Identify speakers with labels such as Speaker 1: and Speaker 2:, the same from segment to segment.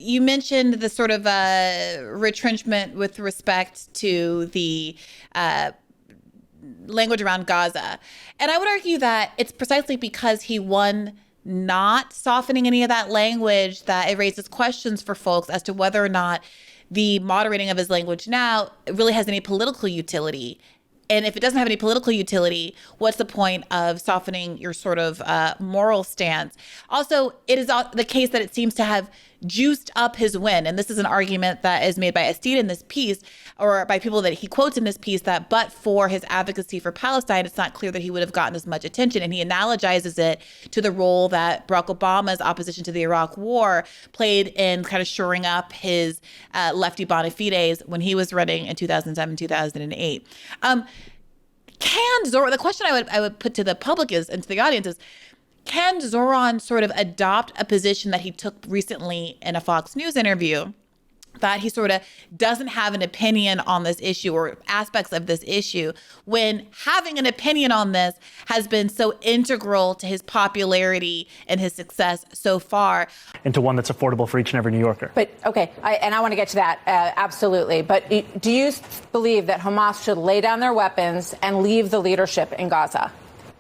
Speaker 1: You mentioned the sort of retrenchment with respect to the uh, language around Gaza. And I would argue that it's precisely because he won not softening any of that language that it raises questions for folks as to whether or not the moderating of his language now really has any political utility. And if it doesn't have any political utility, what's the point of softening your sort of moral stance? Also, it is the case that it seems to have juiced up his win. And this is an argument that is made by Estee in this piece, or by people that he quotes in this piece, that but for his advocacy for Palestine, it's not clear that he would have gotten as much attention. And he analogizes it to the role that Barack Obama's opposition to the Iraq War played in kind of shoring up his lefty bona fides when he was running in 2007, 2008. The question I would put to the public is, and to the audience is, can Zohran sort of adopt a position that he took recently in a Fox News interview, that he sort of doesn't have an opinion on this issue or aspects of this issue, when having an opinion on this has been so integral to his popularity and his success so far?
Speaker 2: Into one that's affordable for each and every New Yorker.
Speaker 3: But, okay, I want to get to that, absolutely. But do you believe that Hamas should lay down their weapons and leave the leadership in Gaza?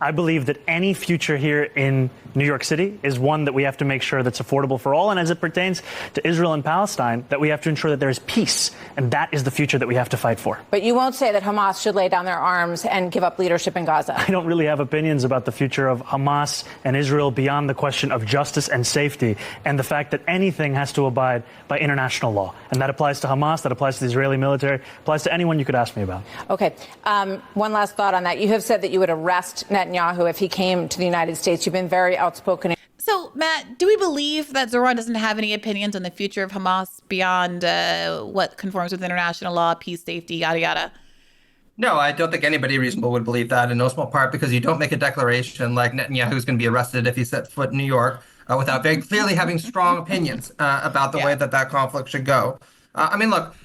Speaker 2: I believe that any future here in New York City is one that we have to make sure that's affordable for all. And as it pertains to Israel and Palestine, that we have to ensure that there is peace. And that is the future that we have to fight for.
Speaker 3: But you won't say that Hamas should lay down their arms and give up leadership in Gaza.
Speaker 2: I don't really have opinions about the future of Hamas and Israel beyond the question of justice and safety and the fact that anything has to abide by international law. And that applies to Hamas, that applies to the Israeli military, applies to anyone you could ask me about.
Speaker 3: Okay. One last thought on that. You have said that you would arrest Netanyahu if he came to the United States. You've been very outspoken.
Speaker 1: So, Matt, do we believe that Zohran doesn't have any opinions on the future of Hamas beyond what conforms with international law, peace, safety, yada, yada?
Speaker 4: No, I don't think anybody reasonable would believe that, in no small part because you don't make a declaration like Netanyahu is going to be arrested if he set foot in New York without very clearly having strong opinions about the way that conflict should go. Look,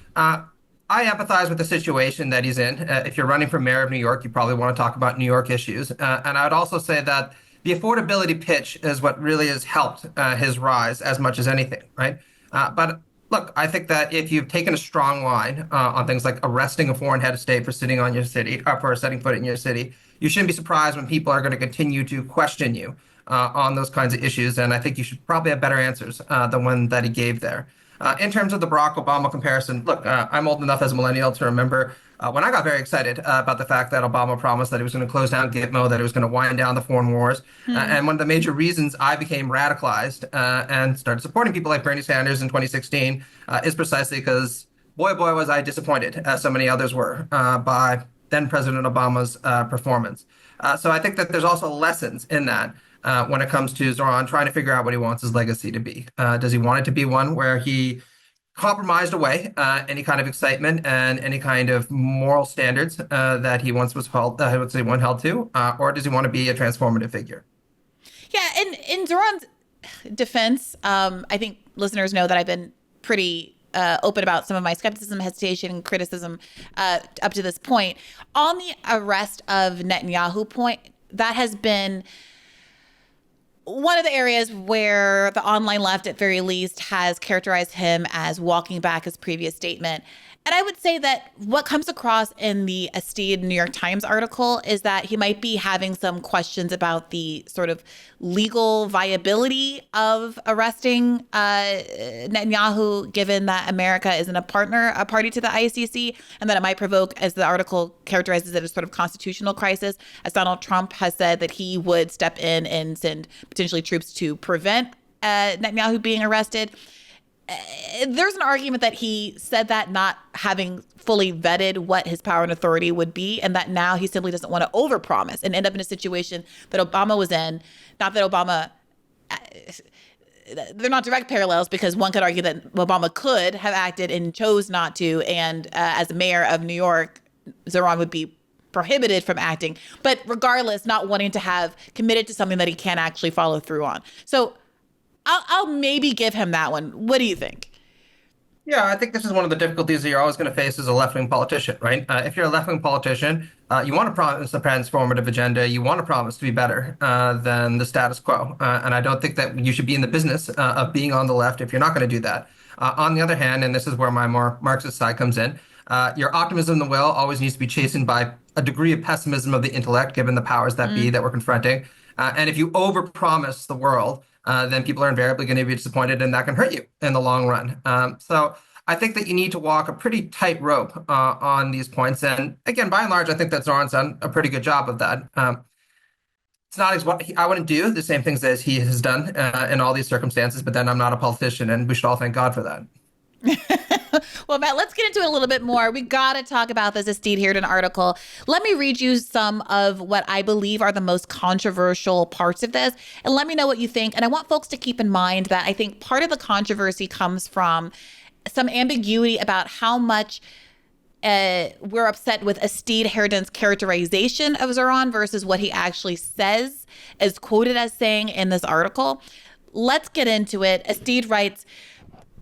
Speaker 4: I empathize with the situation that he's in. If you're running for mayor of New York, you probably want to talk about New York issues. And I would also say that the affordability pitch is what really has helped his rise as much as anything, right? But look, I think that if you've taken a strong line on things like arresting a foreign head of state for sitting on your city, for setting foot in your city, you shouldn't be surprised when people are going to continue to question you on those kinds of issues. And I think you should probably have better answers than one that he gave there. In terms of the Barack Obama comparison, look, I'm old enough as a millennial to remember when I got very excited about the fact that Obama promised that he was going to close down Gitmo, that he was going to wind down the foreign wars. And one of the major reasons I became radicalized and started supporting people like Bernie Sanders in 2016 is precisely because, boy, was I disappointed, as so many others were, by then President Obama's performance. So I think that there's also lessons in that. When it comes to Zohran trying to figure out what he wants his legacy to be. Does he want it to be one where he compromised away any kind of excitement and any kind of moral standards that he once was held to, or does he want to be a transformative figure?
Speaker 1: Yeah, in Zohran's defense, I think listeners know that I've been pretty open about some of my skepticism, hesitation, and criticism up to this point. On the arrest of Netanyahu point, that has been one of the areas where the online left, at very least, has characterized him as walking back his previous statement. And I would say that what comes across in the esteemed New York Times article is that he might be having some questions about the sort of legal viability of arresting Netanyahu, given that America isn't a party to the ICC, and that it might provoke, as the article characterizes it, a sort of constitutional crisis, as Donald Trump has said that he would step in and send potentially troops to prevent Netanyahu being arrested. There's an argument that he said that not having fully vetted what his power and authority would be, and that now he simply doesn't want to overpromise and end up in a situation that Obama was in. Not that Obama, they're not direct parallels, because one could argue that Obama could have acted and chose not to, and as mayor of New York, Zohran would be prohibited from acting. But regardless, not wanting to have committed to something that he can't actually follow through on. So I'll maybe give him that one. What do you think?
Speaker 4: Yeah, I think this is one of the difficulties that you're always going to face as a left-wing politician, right? If you're a left-wing politician, you want to promise a transformative agenda. You want to promise to be better than the status quo. And I don't think that you should be in the business of being on the left if you're not going to do that. On the other hand, and this is where my more Marxist side comes in, your optimism in the will always needs to be chastened by a degree of pessimism of the intellect, given the powers that be that we're confronting. And if you overpromise the world, then people are invariably going to be disappointed, and that can hurt you in the long run. So I think that you need to walk a pretty tight rope on these points. And again, by and large, I think that Zohran's done a pretty good job of that. It's not what I wouldn't do the same things as he has done in all these circumstances, but then I'm not a politician, and we should all thank God for that.
Speaker 1: Well, Matt, let's get into it a little bit more. We got to talk about this Estede Heerden article. Let me read you some of what I believe are the most controversial parts of this, and let me know what you think. And I want folks to keep in mind that I think part of the controversy comes from some ambiguity about how much we're upset with Estede Heerden's characterization of Zohran versus what he actually says, is quoted as saying in this article. Let's get into it. Estede writes,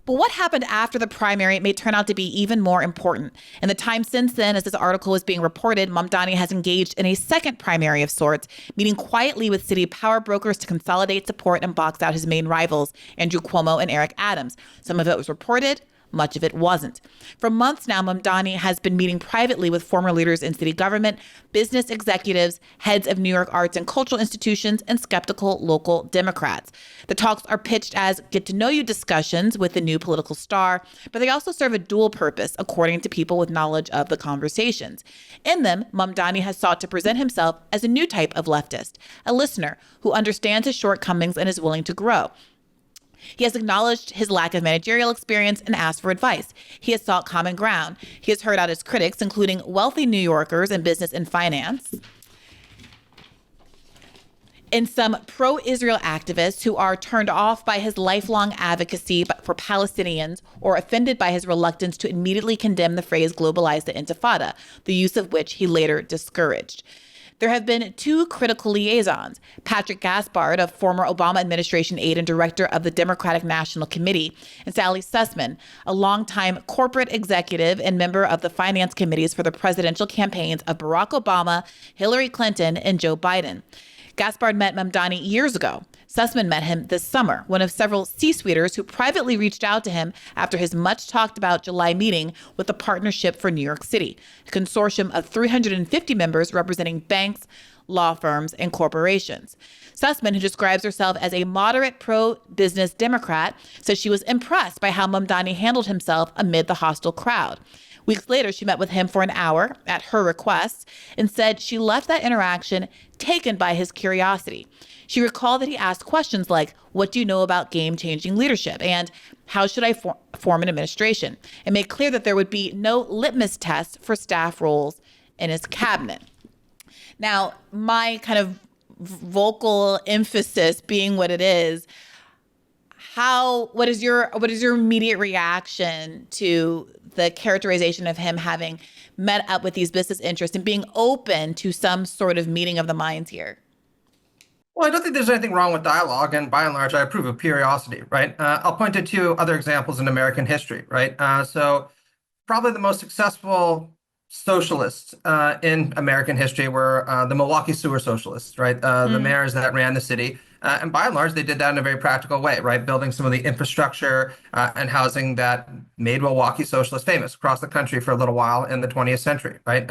Speaker 1: but what happened after the primary may turn out to be even more important. In the time since then, as this article was being reported, Mamdani has engaged in a second primary of sorts, meeting quietly with city power brokers to consolidate support and box out his main rivals, Andrew Cuomo and Eric Adams. Some of it was reported, much of it wasn't. For months now, Mamdani has been meeting privately with former leaders in city government, business executives, heads of New York arts and cultural institutions, and skeptical local Democrats. The talks are pitched as get-to-know-you discussions with the new political star, but they also serve a dual purpose, according to people with knowledge of the conversations. In them, Mamdani has sought to present himself as a new type of leftist, a listener who understands his shortcomings and is willing to grow. He has acknowledged his lack of managerial experience and asked for advice. He has sought common ground. He has heard out his critics, including wealthy New Yorkers in business and finance, and some pro-Israel activists who are turned off by his lifelong advocacy for Palestinians or offended by his reluctance to immediately condemn the phrase globalize the intifada, the use of which he later discouraged. There have been two critical liaisons, Patrick Gaspard, a former Obama administration aide and director of the Democratic National Committee, and Sally Sussman, a longtime corporate executive and member of the finance committees for the presidential campaigns of Barack Obama, Hillary Clinton, and Joe Biden. Gaspard met Mamdani years ago. Sussman met him this summer, one of several C-suiters who privately reached out to him after his much-talked-about July meeting with the Partnership for New York City, a consortium of 350 members representing banks, law firms, and corporations. Sussman, who describes herself as a moderate pro-business Democrat, says she was impressed by how Mamdani handled himself amid the hostile crowd. Weeks later, she met with him for an hour at her request and said she left that interaction taken by his curiosity. She recalled that he asked questions like, what do you know about game-changing leadership? And how should I form an administration? And made clear that there would be no litmus test for staff roles in his cabinet. Now, my kind of vocal emphasis being what it is, what is your immediate reaction to the characterization of him having met up with these business interests and being open to some sort of meeting of the minds here?
Speaker 4: Well, I don't think there's anything wrong with dialogue, and by and large, I approve of curiosity, right? I'll point to two other examples in American history, right? So probably the most successful socialists in American history were the Milwaukee sewer socialists, right? The mayors that ran the city. And by and large, they did that in a very practical way, right? Building some of the infrastructure and housing that made Milwaukee socialists famous across the country for a little while in the 20th century, right?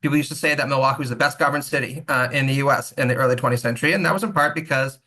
Speaker 4: People used to say that Milwaukee was the best governed city in the U.S. in the early 20th century. And that was in part because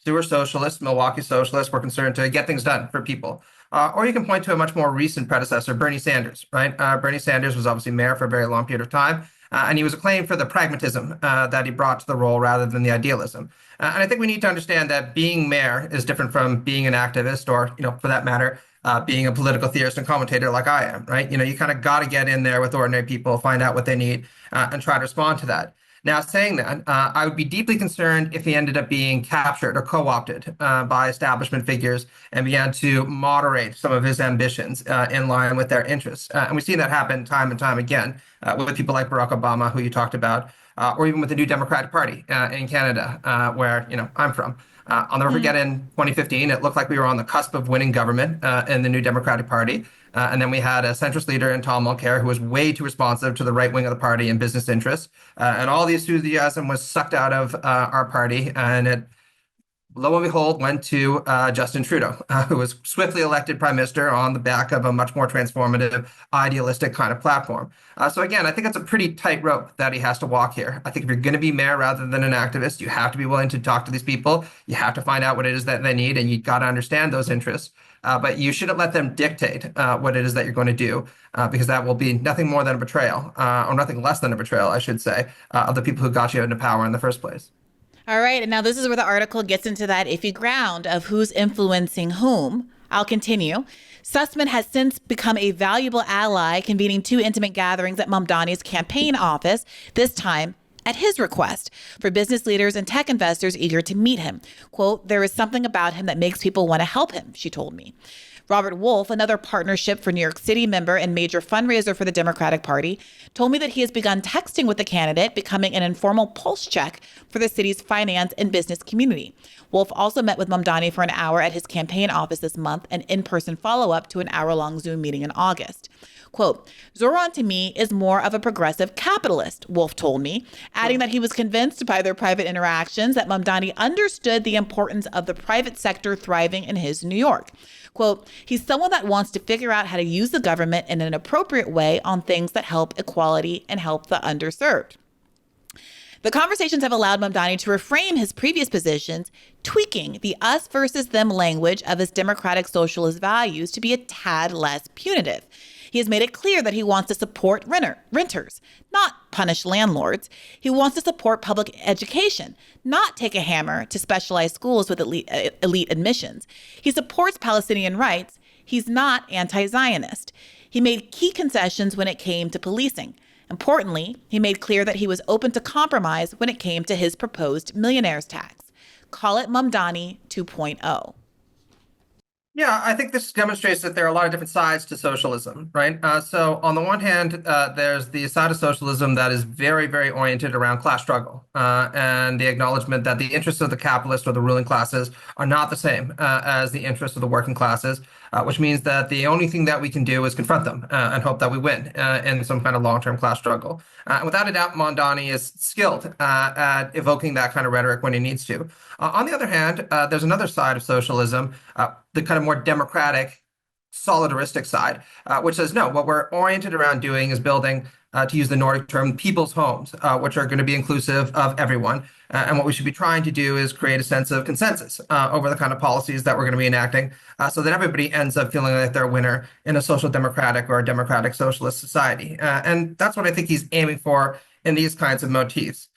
Speaker 4: sewer socialists, Milwaukee socialists were concerned to get things done for people. Or you can point to a much more recent predecessor, Bernie Sanders, right? Bernie Sanders was obviously mayor for a very long period of time. And he was acclaimed for the pragmatism that he brought to the role rather than the idealism. And I think we need to understand that being mayor is different from being an activist or, for that matter, being a political theorist and commentator like I am, right? You kind of got to get in there with ordinary people, find out what they need, and try to respond to that. Now, saying that, I would be deeply concerned if he ended up being captured or co-opted by establishment figures and began to moderate some of his ambitions in line with their interests. And we've seen that happen time and time again with people like Barack Obama, who you talked about, or even with the New Democratic Party in Canada, where I'm from. I'll never forget in 2015, it looked like we were on the cusp of winning government in the New Democratic Party. And then we had a centrist leader in Tom Mulcair who was way too responsive to the right wing of the party and business interests. And all the enthusiasm was sucked out of our party. And it lo and behold, went to Justin Trudeau, who was swiftly elected prime minister on the back of a much more transformative, idealistic kind of platform. So again, I think it's a pretty tight rope that he has to walk here. I think if you're going to be mayor rather than an activist, you have to be willing to talk to these people. You have to find out what it is that they need, and you've got to understand those interests. But you shouldn't let them dictate what it is that you're going to do, because that will be nothing more than a betrayal, or nothing less than a betrayal, I should say, of the people who got you into power in the first place.
Speaker 1: All right. And now this is where the article gets into that iffy ground of who's influencing whom. I'll continue. Sussman has since become a valuable ally, convening 2 intimate gatherings at Mamdani's campaign office, this time at his request, for business leaders and tech investors eager to meet him. Quote, "There is something about him that makes people want to help him," she told me. Robert Wolf, another Partnership for New York City member and major fundraiser for the Democratic Party, told me that he has begun texting with the candidate, becoming an informal pulse check for the city's finance and business community. Wolf also met with Mamdani for an hour at his campaign office this month, an in-person follow-up to an hour-long Zoom meeting in August. Quote, "Zohran to me is more of a progressive capitalist," Wolf told me, adding that he was convinced by their private interactions that Mamdani understood the importance of the private sector thriving in his New York. Quote, "He's someone that wants to figure out how to use the government in an appropriate way on things that help equality and help the underserved." The conversations have allowed Mamdani to reframe his previous positions, tweaking the us versus them language of his democratic socialist values to be a tad less punitive. He has made it clear that he wants to support renters, not punish landlords. He wants to support public education, not take a hammer to specialized schools with elite admissions. He supports Palestinian rights. He's not anti-Zionist. He made key concessions when it came to policing. Importantly, he made clear that he was open to compromise when it came to his proposed millionaires tax. Call it Mamdani 2.0.
Speaker 4: Yeah, I think this demonstrates that there are a lot of different sides to socialism, right? So on the one hand, there's the side of socialism that is very, very oriented around class struggle, and the acknowledgement that the interests of the capitalists or the ruling classes are not the same as the interests of the working classes, which means that the only thing that we can do is confront them and hope that we win in some kind of long-term class struggle. And without a doubt, Mamdani is skilled at evoking that kind of rhetoric when he needs to. On the other hand, there's another side of socialism, the kind of more democratic, solidaristic side, which says, no, what we're oriented around doing is building, to use the Nordic term, people's homes, which are going to be inclusive of everyone. And what we should be trying to do is create a sense of consensus over the kind of policies that we're going to be enacting, so that everybody ends up feeling like they're a winner in a social democratic or a democratic socialist society. And that's what I think he's aiming for in these kinds of motifs.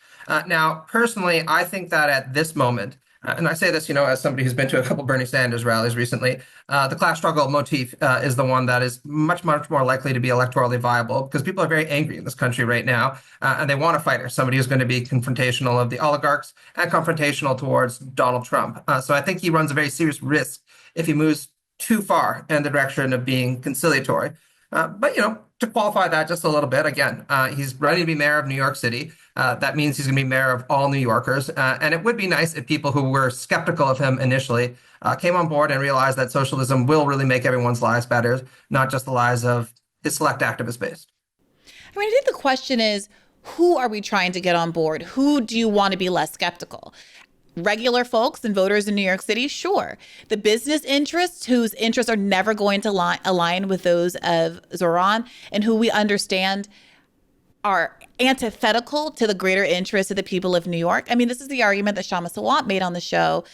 Speaker 4: Now, personally, I think that at this moment, and I say this, as somebody who's been to a couple Bernie Sanders rallies recently, the class struggle motif is the one that is much, much more likely to be electorally viable, because people are very angry in this country right now, and they want a fighter, somebody who's going to be confrontational of the oligarchs and confrontational towards Donald Trump. So I think he runs a very serious risk if he moves too far in the direction of being conciliatory. But, to qualify that just a little bit, again, he's ready to be mayor of New York City. That means he's going to be mayor of all New Yorkers. And it would be nice if people who were skeptical of him initially came on board and realized that socialism will really make everyone's lives better, not just the lives of his select activist base.
Speaker 1: I think the question is, who are we trying to get on board? Who do you want to be less skeptical? Regular folks and voters in New York City, sure. The business interests, whose interests are never going to align with those of Zohran, and who we understand are antithetical to the greater interests of the people of New York. This is the argument that Shama Sawant made on the show,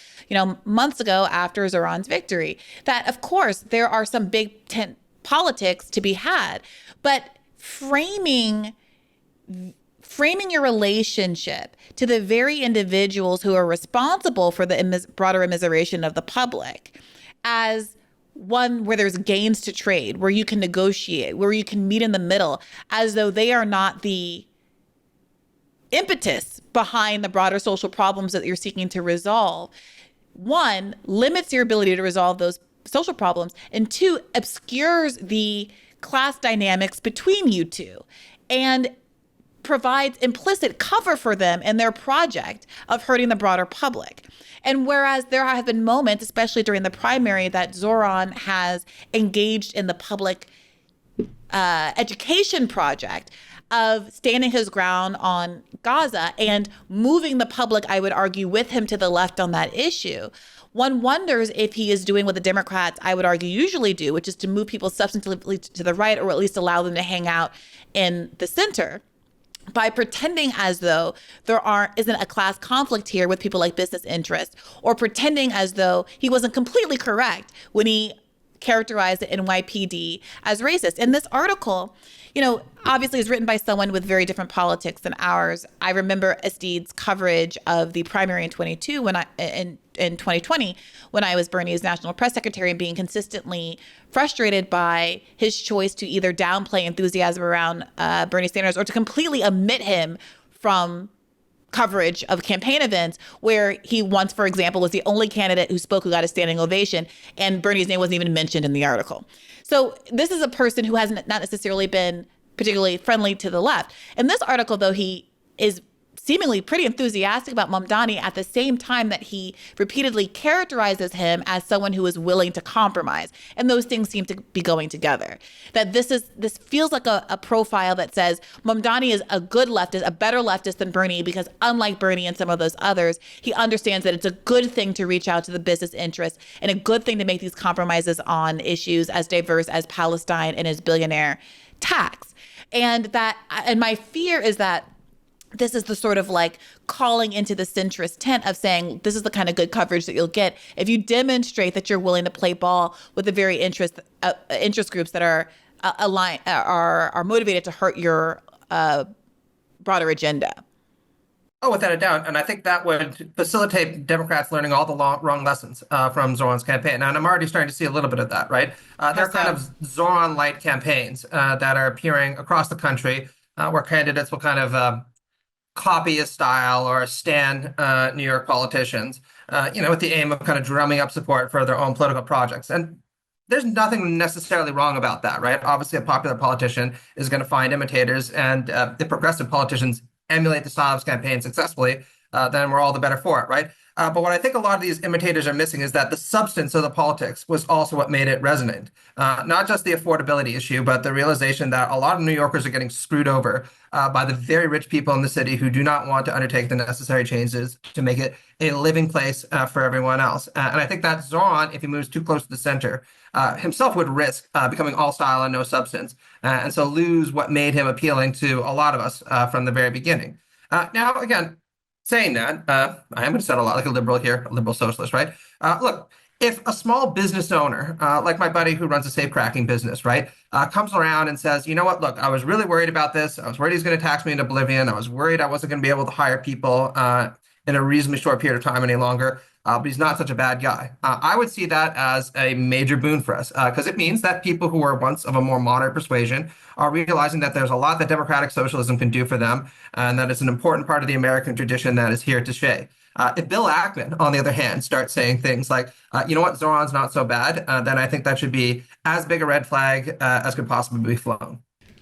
Speaker 1: months ago after Zohran's victory, that of course there are some big tent politics to be had, but framing your relationship to the very individuals who are responsible for the broader immiseration of the public as one where there's gains to trade, where you can negotiate, where you can meet in the middle, as though they are not the impetus behind the broader social problems that you're seeking to resolve, one, limits your ability to resolve those social problems, and two, obscures the class dynamics between you two, and provides implicit cover for them in their project of hurting the broader public. And whereas there have been moments, especially during the primary, that Zohran has engaged in the public education project, of standing his ground on Gaza and moving the public, I would argue, with him to the left on that issue. One wonders if he is doing what the Democrats, I would argue, usually do, which is to move people substantively to the right, or at least allow them to hang out in the center, by pretending as though isn't a class conflict here with people like business interests, or pretending as though he wasn't completely correct when he characterized the NYPD as racist. In this article, obviously is written by someone with very different politics than ours. I remember Esteed's coverage of the primary in 2020, when I was Bernie's national press secretary, and being consistently frustrated by his choice to either downplay enthusiasm around Bernie Sanders or to completely omit him from coverage of campaign events, where he once, for example, was the only candidate who spoke who got a standing ovation, and Bernie's name wasn't even mentioned in the article. So this is a person who hasn't not necessarily been particularly friendly to the left. In this article, though, he is seemingly pretty enthusiastic about Mamdani at the same time that he repeatedly characterizes him as someone who is willing to compromise. And those things seem to be going together. That this feels like a profile that says Mamdani is a good leftist, a better leftist than Bernie, because unlike Bernie and some of those others, he understands that it's a good thing to reach out to the business interests and a good thing to make these compromises on issues as diverse as Palestine and his billionaire tax. And my fear is that this is the sort of like calling into the centrist tent of saying, this is the kind of good coverage that you'll get if you demonstrate that you're willing to play ball with the very interest groups that are motivated to hurt your broader agenda.
Speaker 4: Oh, without a doubt. And I think that would facilitate Democrats learning all the wrong lessons from Zohran's campaign. And I'm already starting to see a little bit of that, right? There are kind of Zohran-light campaigns that are appearing across the country where candidates will kind of copy a style or stand New York politicians, with the aim of kind of drumming up support for their own political projects. And there's nothing necessarily wrong about that, right? Obviously, a popular politician is going to find imitators, and the progressive politicians emulate the style of campaign successfully, then we're all the better for it, right? But what I think a lot of these imitators are missing is that the substance of the politics was also what made it resonant. Not just the affordability issue, but the realization that a lot of New Yorkers are getting screwed over by the very rich people in the city who do not want to undertake the necessary changes to make it a living place for everyone else. And I think that Zohran, if he moves too close to the center, himself would risk becoming all style and no substance, and so lose what made him appealing to a lot of us from the very beginning. Now, again, saying that, I am going to sound a lot like a liberal here, a liberal socialist, right? Look, if a small business owner, like my buddy who runs a safe cracking business, right, comes around and says, you know what, look, I was really worried about this. I was worried he's going to tax me into oblivion. I was worried I wasn't going to be able to hire people in a reasonably short period of time any longer. But he's not such a bad guy. I would see that as a major boon for us, because it means that people who were once of a more moderate persuasion are realizing that there's a lot that democratic socialism can do for them, and that it's an important part of the American tradition that is here to stay. If Bill Ackman, on the other hand, starts saying things like, you know what, Zohran's not so bad, then I think that should be as big a red flag as could possibly be flown.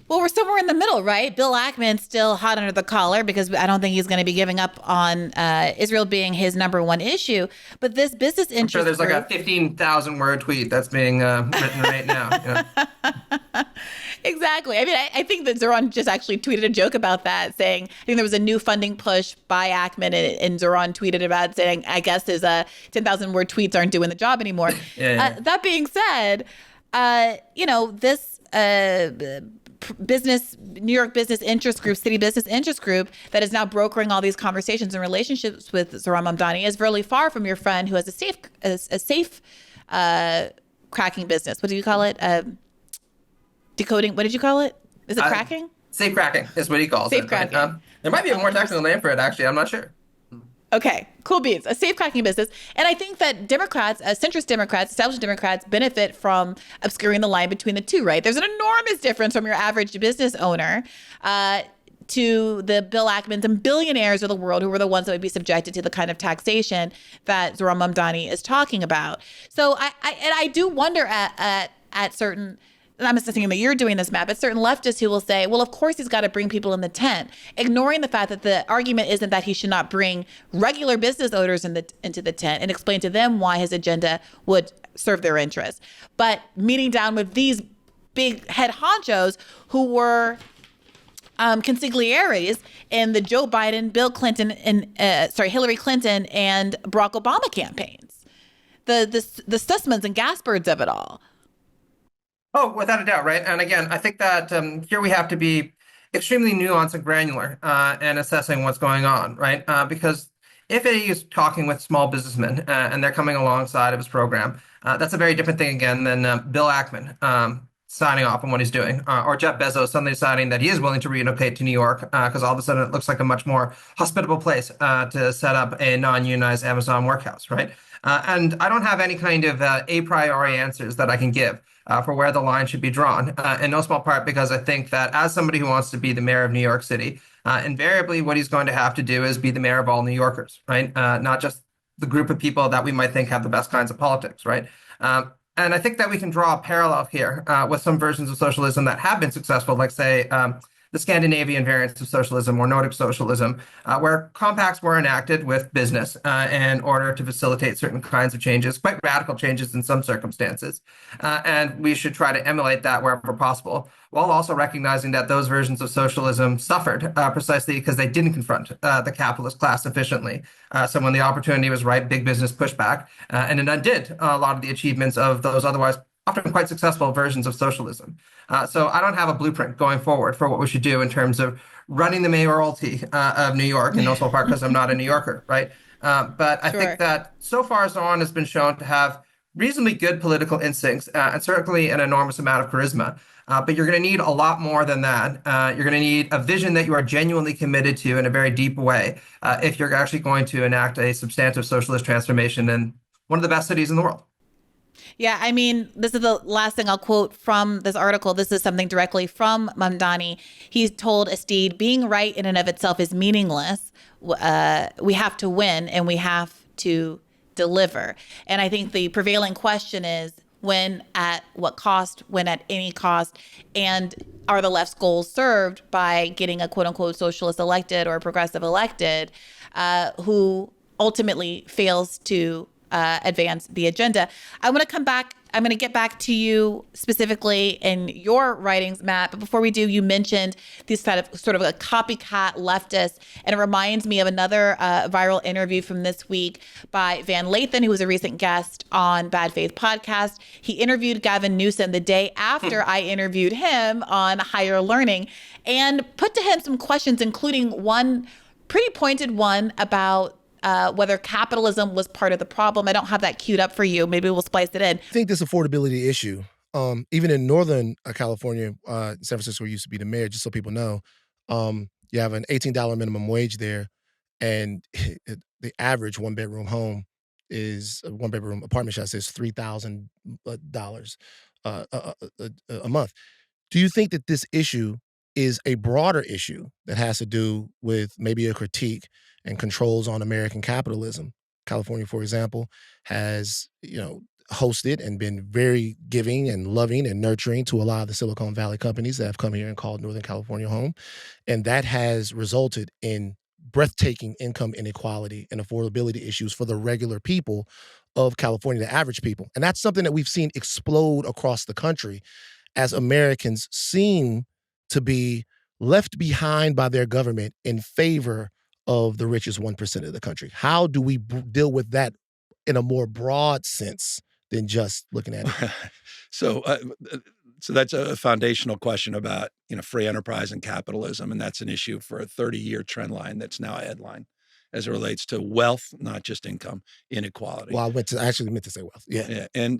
Speaker 1: Well, we're somewhere in the middle, right? Bill Ackman's still hot under the collar because I don't think he's going to be giving up on Israel being his number one issue. But this business interest,
Speaker 4: I'm sure there's like a 15,000 word tweet that's being written right now.
Speaker 1: Exactly. I mean, I think that Zohran just actually tweeted a joke about that, saying, I think there was a new funding push by Ackman, and Zohran tweeted about saying, I guess his 10,000 word tweets aren't doing the job anymore. Yeah. That being said, this New York business interest group, city business interest group that is now brokering all these conversations and relationships with Zohran Mamdani is really far from your friend who has a safe cracking business. What do you call it? Decoding. What did you call it? Is it cracking?
Speaker 4: Safe cracking is what he calls it.
Speaker 1: Safe cracking.
Speaker 4: Right? There might be a more technical name for it, actually. I'm not sure.
Speaker 1: Okay, cool beans. A safe cracking business. And I think that Democrats, centrist Democrats, established Democrats benefit from obscuring the line between the two, right? There's an enormous difference from your average business owner to the Bill Ackmans and billionaires of the world who were the ones that would be subjected to the kind of taxation that Zohran Mamdani is talking about. So I do wonder at certain, and I'm not saying that you're doing this, Matt, but certain leftists who will say, well, of course he's got to bring people in the tent, ignoring the fact that the argument isn't that he should not bring regular business owners into the tent and explain to them why his agenda would serve their interests, but meeting down with these big head honchos who were consiglieres in the Joe Biden, Bill Clinton, and Hillary Clinton and Barack Obama campaigns. The Sussmans and Gaspers of it all.
Speaker 4: Oh, without a doubt, right? And again, I think that here we have to be extremely nuanced and granular in assessing what's going on, right? Because if he's talking with small businessmen and they're coming alongside of his program, that's a very different thing again than Bill Ackman signing off on what he's doing, or Jeff Bezos suddenly deciding that he is willing to relocate to New York because all of a sudden it looks like a much more hospitable place to set up a non-unionized Amazon workhouse, right? And I don't have any kind of a priori answers that I can give for where the line should be drawn, in no small part because I think that as somebody who wants to be the mayor of New York City, invariably what he's going to have to do is be the mayor of all New Yorkers, right? Not just the group of people that we might think have the best kinds of politics, right? And I think that we can draw a parallel here with some versions of socialism that have been successful, like, say, the Scandinavian variants of socialism or Nordic socialism, where compacts were enacted with business in order to facilitate certain kinds of changes, quite radical changes in some circumstances. And we should try to emulate that wherever possible, while also recognizing that those versions of socialism suffered precisely because they didn't confront the capitalist class efficiently. So when the opportunity was right, big business pushed back, and it undid a lot of the achievements of those otherwise often quite successful versions of socialism. So I don't have a blueprint going forward for what we should do in terms of running the mayoralty of New York, in no small part because I'm not a New Yorker, right? But I think that so far Zohran has been shown to have reasonably good political instincts and certainly an enormous amount of charisma. But you're going to need a lot more than that. You're going to need a vision that you are genuinely committed to in a very deep way if you're actually going to enact a substantive socialist transformation in one of the best cities in the world.
Speaker 1: Yeah, I mean, this is the last thing I'll quote from this article. This is something directly from Mamdani. He told Asteed, being right in and of itself is meaningless. We have to win and we have to deliver. And I think the prevailing question is, when, at what cost, when at any cost, and are the left's goals served by getting a quote unquote socialist elected or a progressive elected who ultimately fails to advance the agenda. I want to come back. I'm going to get back to you specifically in your writings, Matt. But before we do, you mentioned this kind of sort of a copycat leftist. And it reminds me of another viral interview from this week by Van Lathan, who was a recent guest on Bad Faith podcast. He interviewed Gavin Newsom the day after I interviewed him on Higher Learning and put to him some questions, including one pretty pointed one about whether capitalism was part of the problem. I don't have that queued up for you. Maybe we'll splice it in.
Speaker 5: I think this affordability issue, even in Northern California, San Francisco used to be the mayor, just so people know, you have an $18 minimum wage there, and the average one-bedroom home is, a one-bedroom apartment, should I say, is $3,000 a month. Do you think that this issue is a broader issue that has to do with maybe a critique and controls on American capitalism? California, for example, has, hosted and been very giving and loving and nurturing to a lot of the Silicon Valley companies that have come here and called Northern California home. And that has resulted in breathtaking income inequality and affordability issues for the regular people of California, the average people. And that's something that we've seen explode across the country as Americans seem to be left behind by their government in favor of the richest 1% of the country. How do we deal with that in a more broad sense than just looking at it?
Speaker 6: So that's a foundational question about, free enterprise and capitalism. And that's an issue for a 30-year trend line that's now a headline as it relates to wealth, not just income, inequality.
Speaker 5: Well, I actually meant to say wealth. Yeah.
Speaker 6: And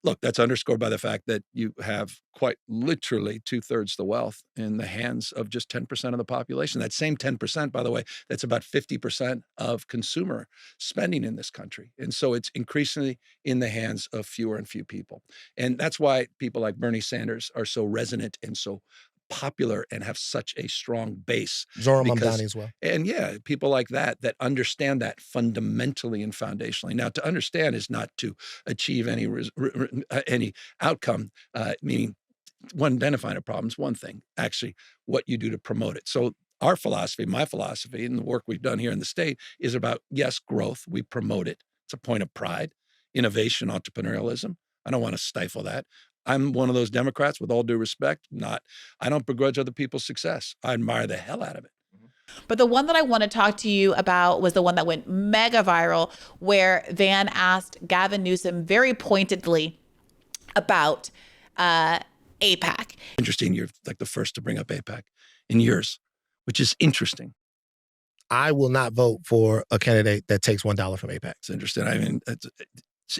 Speaker 6: look, that's underscored by the fact that you have quite literally 2/3 the wealth in the hands of just 10% of the population. That same 10%, by the way, that's about 50% of consumer spending in this country. And so it's increasingly in the hands of fewer and few people. And that's why people like Bernie Sanders are so resonant and so popular and have such a strong base.
Speaker 5: Zohran Mamdani as well.
Speaker 6: And people like that understand that fundamentally and foundationally. Now, to understand is not to achieve any outcome, meaning identifying a problem is one thing, actually what you do to promote it. So our philosophy, my philosophy, and the work we've done here in the state is about, yes, growth. We promote it. It's a point of pride, innovation, entrepreneurialism. I don't want to stifle that. I'm one of those Democrats, with all due respect, I don't begrudge other people's success. I admire the hell out of it.
Speaker 1: But the one that I want to talk to you about was the one that went mega viral, where Van asked Gavin Newsom very pointedly about AIPAC.
Speaker 6: Interesting. You're like the first to bring up AIPAC in years, which is interesting.
Speaker 5: I will not vote for a candidate that takes $1 from AIPAC.
Speaker 6: It's interesting. I mean, it's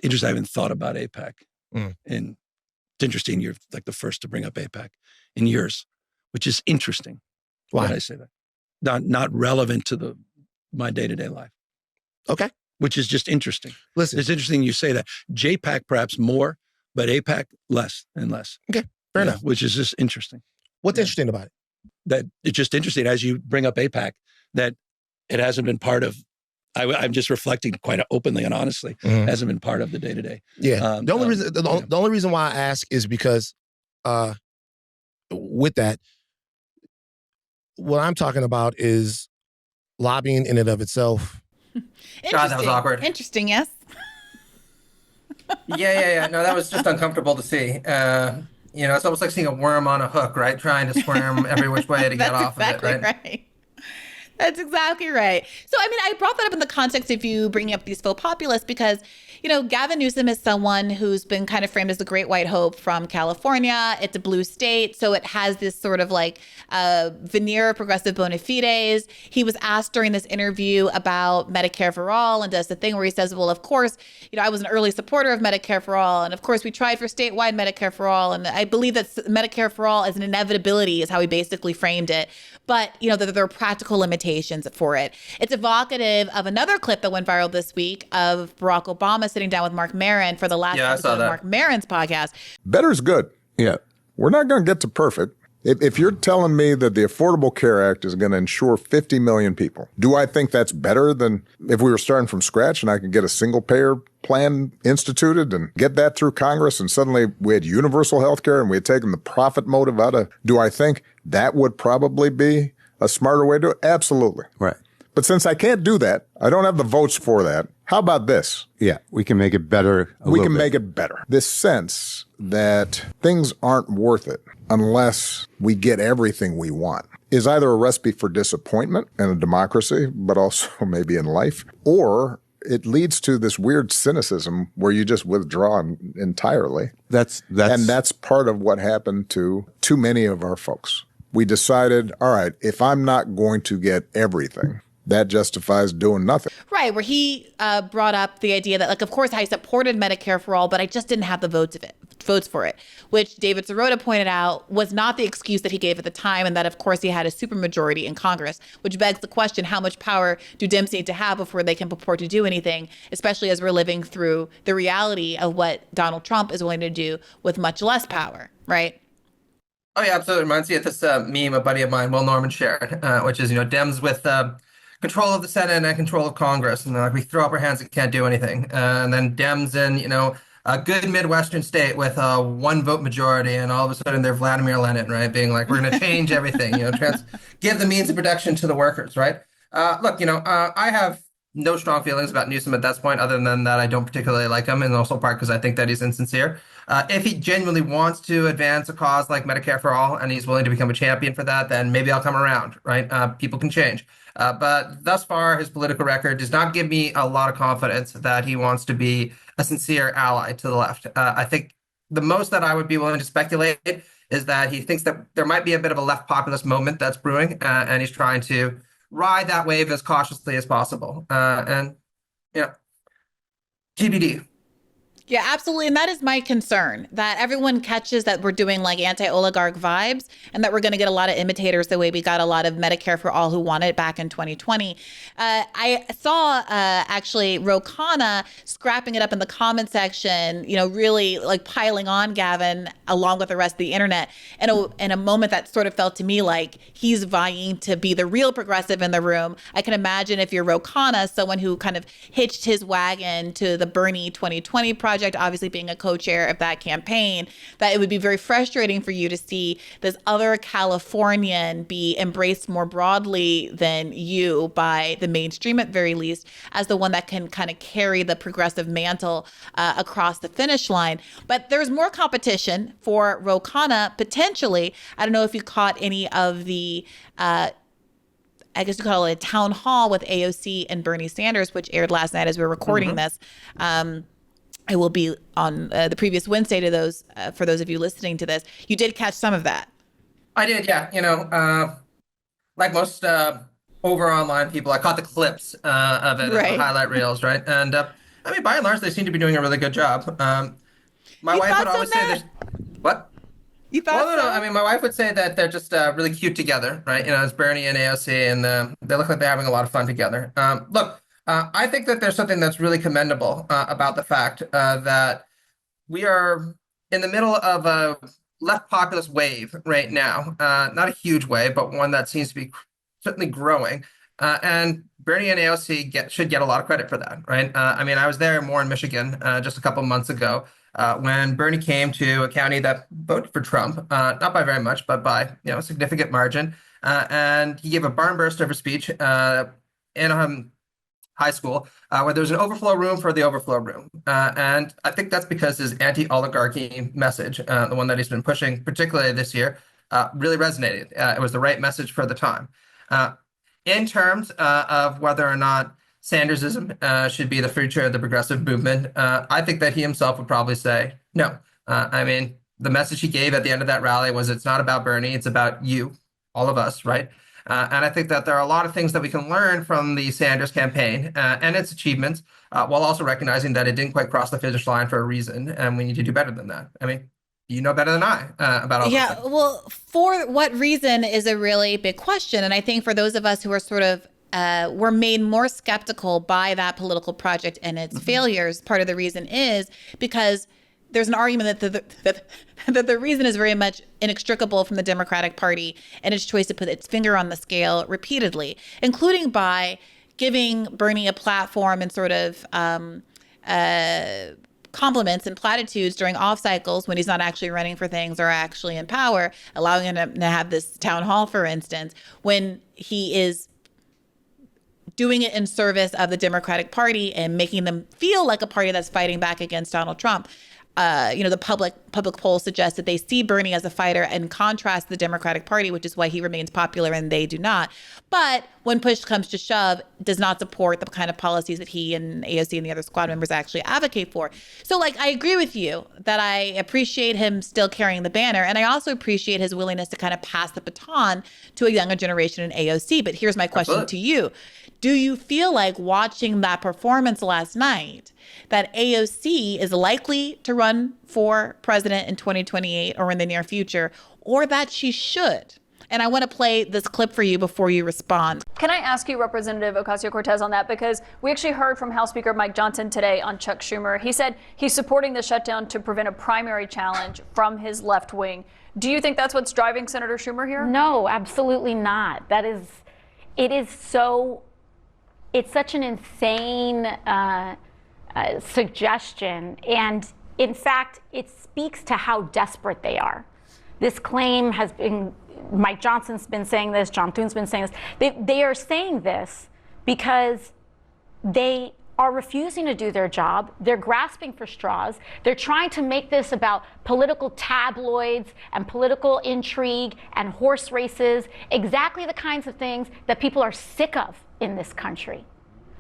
Speaker 6: interesting. I haven't thought about AIPAC. And it's interesting. You're like the first to bring up AIPAC in years, which is interesting.
Speaker 5: Why
Speaker 6: did I say that? Not relevant to my day-to-day life.
Speaker 5: Okay.
Speaker 6: Which is just interesting.
Speaker 5: Listen.
Speaker 6: It's interesting you say that. JPAC perhaps more, but AIPAC less and less.
Speaker 5: Okay, fair enough.
Speaker 6: Which is just interesting.
Speaker 5: What's interesting about it?
Speaker 6: That it's just interesting as you bring up AIPAC, that it hasn't been part of, I'm just reflecting quite openly and honestly, hasn't been part of the day-to-day.
Speaker 5: Yeah. The only reason why I ask is because with that, what I'm talking about is lobbying in and of itself.
Speaker 4: God, that was awkward.
Speaker 1: Interesting, yes.
Speaker 4: Yeah. No, that was just uncomfortable to see. It's almost like seeing a worm on a hook, right? Trying to squirm every which way to get off
Speaker 1: exactly
Speaker 4: of it,
Speaker 1: right? That's exactly right. So, I mean, I brought that up in the context of you bringing up these faux populists because, Gavin Newsom is someone who's been kind of framed as the great white hope from California. It's a blue state, so it has this sort of like veneer of progressive bona fides. He was asked during this interview about Medicare for all and does the thing where he says, well, of course, I was an early supporter of Medicare for all. And of course, we tried for statewide Medicare for all. And I believe that Medicare for all as an inevitability is how he basically framed it. But, that there are practical limitations for it. It's evocative of another clip that went viral this week of Barack Obama sitting down with Mark Maron for the last episode of Mark Maron's podcast.
Speaker 7: Better's good. Yeah. We're not going to get to perfect. If you're telling me that the Affordable Care Act is going to insure 50 million people, do I think that's better than if we were starting from scratch and I could get a single payer plan instituted and get that through Congress and suddenly we had universal health care and we had taken the profit motive out of, do I think that would probably be a smarter way to do it? Absolutely.
Speaker 8: Right.
Speaker 7: But since I can't do that, I don't have the votes for that. How about this?
Speaker 8: Yeah, we can make it better.
Speaker 7: We can make it better. This sense that things aren't worth it unless we get everything we want is either a recipe for disappointment in a democracy, but also maybe in life, or it leads to this weird cynicism where you just withdraw entirely. And that's part of what happened to too many of our folks. We decided, all right, if I'm not going to get everything, that justifies doing nothing.
Speaker 1: Right, where he brought up the idea that, of course, I supported Medicare for all, but I just didn't have the votes for it, which David Sirota pointed out was not the excuse that he gave at the time, and that, of course, he had a supermajority in Congress, which begs the question, how much power do Dems need to have before they can purport to do anything, especially as we're living through the reality of what Donald Trump is willing to do with much less power, right?
Speaker 4: Oh, yeah, absolutely. Reminds me of this meme a buddy of mine, Will Norman, shared, which is, Dems with control of the Senate and control of Congress. And we throw up our hands and can't do anything. And then Dems in, a good Midwestern state with a one-vote majority, and all of a sudden they're Vladimir Lenin, right? Being like, we're going to change everything, give the means of production to the workers, right? Look, I have no strong feelings about Newsom at this point, other than that I don't particularly like him, and also part because I think that he's insincere. If he genuinely wants to advance a cause like Medicare for all, and he's willing to become a champion for that, then maybe I'll come around, right? People can change. But thus far, his political record does not give me a lot of confidence that he wants to be a sincere ally to the left. I think the most that I would be willing to speculate is that he thinks that there might be a bit of a left populist moment that's brewing, and he's trying to ride that wave as cautiously as possible. TBD.
Speaker 1: Yeah, absolutely. And that is my concern, that everyone catches that we're doing like anti-oligarch vibes and that we're going to get a lot of imitators the way we got a lot of Medicare for all who wanted it back in 2020. I saw actually Ro Khanna scrapping it up in the comment section, really like piling on Gavin along with the rest of the internet in a moment that sort of felt to me like he's vying to be the real progressive in the room. I can imagine if you're Ro Khanna, someone who kind of hitched his wagon to the Bernie 2020 project, project, obviously being a co-chair of that campaign, that it would be very frustrating for you to see this other Californian be embraced more broadly than you by the mainstream, at very least, as the one that can kind of carry the progressive mantle across the finish line. But there's more competition for Ro Khanna, potentially. I don't know if you caught any of the I guess you call it a town hall with AOC and Bernie Sanders, which aired last night as we were recording this. I will be on the previous Wednesday to those, for those of you listening to this. You did catch some of that.
Speaker 4: I did, yeah. You know, like most over online people, I caught the clips of it,
Speaker 1: Right.
Speaker 4: the highlight reels, right? And I mean, by and large, they seem to be doing a really good job. My
Speaker 1: You
Speaker 4: wife
Speaker 1: thought
Speaker 4: would
Speaker 1: so,
Speaker 4: always say
Speaker 1: Matt?
Speaker 4: this. What?
Speaker 1: You thought
Speaker 4: Well, no,
Speaker 1: so?
Speaker 4: I mean, my wife would say that they're just really cute together, right? You know, it's Bernie and AOC, and they look like they're having a lot of fun together. Look, I think that there's something that's really commendable about the fact that we are in the middle of a left populist wave right now. Not a huge wave, but one that seems to be certainly growing. And Bernie and AOC should get a lot of credit for that, right? I mean, I was there more in Michigan just a couple months ago. When Bernie came to a county that voted for Trump, not by very much, but by a significant margin, and he gave a barn burst of a speech in high school where there was an overflow room for the overflow room, and I think that's because his anti-oligarchy message, the one that he's been pushing, particularly this year, really resonated. It was the right message for the time. In terms of whether or not Sandersism should be the future of the progressive movement, I think that he himself would probably say no. I mean, the message he gave at the end of that rally was, it's not about Bernie, it's about you, all of us, right? And I think that there are a lot of things that we can learn from the Sanders campaign and its achievements, while also recognizing that it didn't quite cross the finish line for a reason, and we need to do better than that. I mean, you know better than I about all
Speaker 1: Yeah,
Speaker 4: those things.
Speaker 1: well, for what reason is a really big question. And I think for those of us who are sort of were made more skeptical by that political project and its failures, part of the reason is because there's an argument that the reason is very much inextricable from the Democratic Party and its choice to put its finger on the scale repeatedly, including by giving Bernie a platform and sort of compliments and platitudes during off cycles when he's not actually running for things or actually in power, allowing him to have this town hall, for instance, when he is doing it in service of the Democratic Party and making them feel like a party that's fighting back against Donald Trump. The public polls suggest that they see Bernie as a fighter in contrast to the Democratic Party, which is why he remains popular and they do not. But when push comes to shove, does not support the kind of policies that he and AOC and the other squad members actually advocate for. So, I agree with you that I appreciate him still carrying the banner, and I also appreciate his willingness to kind of pass the baton to a younger generation in AOC. But here's my question to you. Do you feel like watching that performance last night that AOC is likely to run for president in 2028 or in the near future, or that she should? And I want to play this clip for you before you respond.
Speaker 9: Can I ask you, Representative Ocasio-Cortez, on that? Because we actually heard from House Speaker Mike Johnson today on Chuck Schumer. He said he's supporting the shutdown to prevent a primary challenge from his left wing. Do you think that's what's driving Senator Schumer here?
Speaker 10: No, absolutely not. It's such an insane suggestion. And in fact, it speaks to how desperate they are. This claim has been, Mike Johnson's been saying this, John Thune's been saying this. They are saying this because they are refusing to do their job. They're grasping for straws. They're trying to make this about political tabloids and political intrigue and horse races, exactly the kinds of things that people are sick of in this country.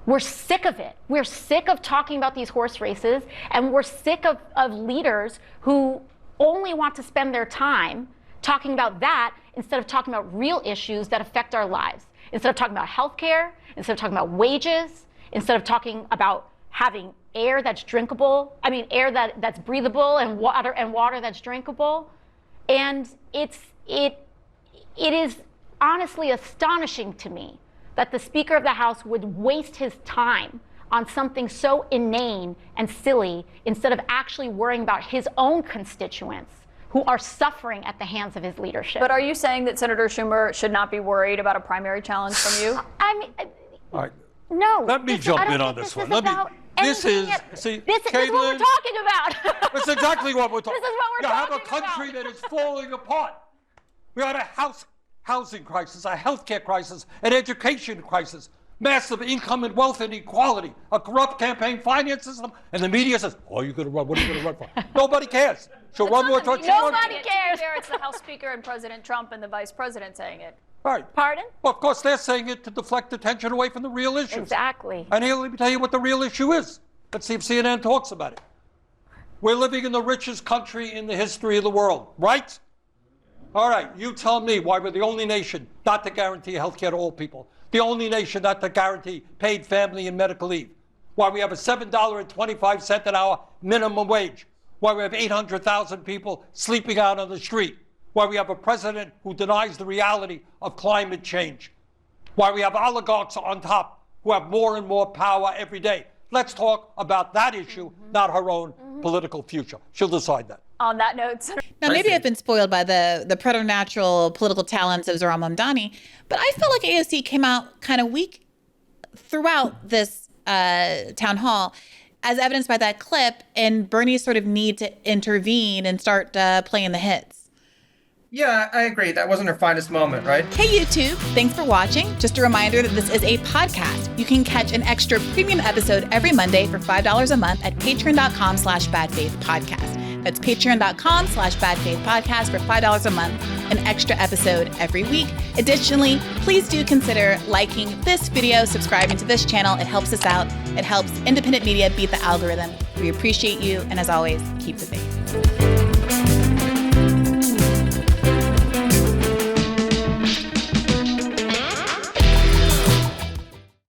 Speaker 10: We're sick of it. We're sick of talking about these horse races, and we're sick of leaders who only want to spend their time talking about that instead of talking about real issues that affect our lives. Instead of talking about healthcare, instead of talking about wages, instead of talking about having air that's drinkable, air that's breathable and water that's drinkable. And it is honestly astonishing to me that the Speaker of the House would waste his time on something so inane and silly instead of actually worrying about his own constituents who are suffering at the hands of his leadership.
Speaker 9: But are you saying that Senator Schumer should not be worried about a primary challenge from you?
Speaker 10: No.
Speaker 11: Let me jump in on this one.
Speaker 10: This is what we're talking about.
Speaker 11: That's exactly what we're talking about.
Speaker 10: This is what we're talking about.
Speaker 11: You have a country that is falling apart. We have a housing crisis, a healthcare crisis, an education crisis, massive income and wealth inequality, a corrupt campaign finance system, and the media says, "Oh, you're going to run. What are you going to run for?" Nobody cares. She'll run more towards
Speaker 10: Nobody cares.
Speaker 9: It's the House Speaker and President Trump and the Vice President saying it.
Speaker 11: Right.
Speaker 10: Pardon?
Speaker 11: Well, of course, they're saying it to deflect attention away from the real issues.
Speaker 10: Exactly.
Speaker 11: And here, let me tell you what the real issue is. Let's see if CNN talks about it. We're living in the richest country in the history of the world, right? All right, you tell me why we're the only nation not to guarantee health care to all people, the only nation not to guarantee paid family and medical leave, why we have a $7.25 an hour minimum wage, why we have 800,000 people sleeping out on the street, why we have a president who denies the reality of climate change, why we have oligarchs on top who have more and more power every day. Let's talk about that issue, not her own political future. She'll decide that.
Speaker 9: On that note.
Speaker 1: Now, maybe I've been spoiled by the preternatural political talents of Zohran Mamdani, but I felt like AOC came out kind of weak throughout this town hall, as evidenced by that clip and Bernie's sort of need to intervene and start playing the hits.
Speaker 4: Yeah, I agree. That wasn't her finest moment, right?
Speaker 1: Hey, YouTube. Thanks for watching. Just a reminder that this is a podcast. You can catch an extra premium episode every Monday for $5 a month at patreon.com/badfaithpodcast. That's patreon.com/badfaithpodcast for $5 a month, an extra episode every week. Additionally, please do consider liking this video, subscribing to this channel. It helps us out. It helps independent media beat the algorithm. We appreciate you. And as always, keep the faith.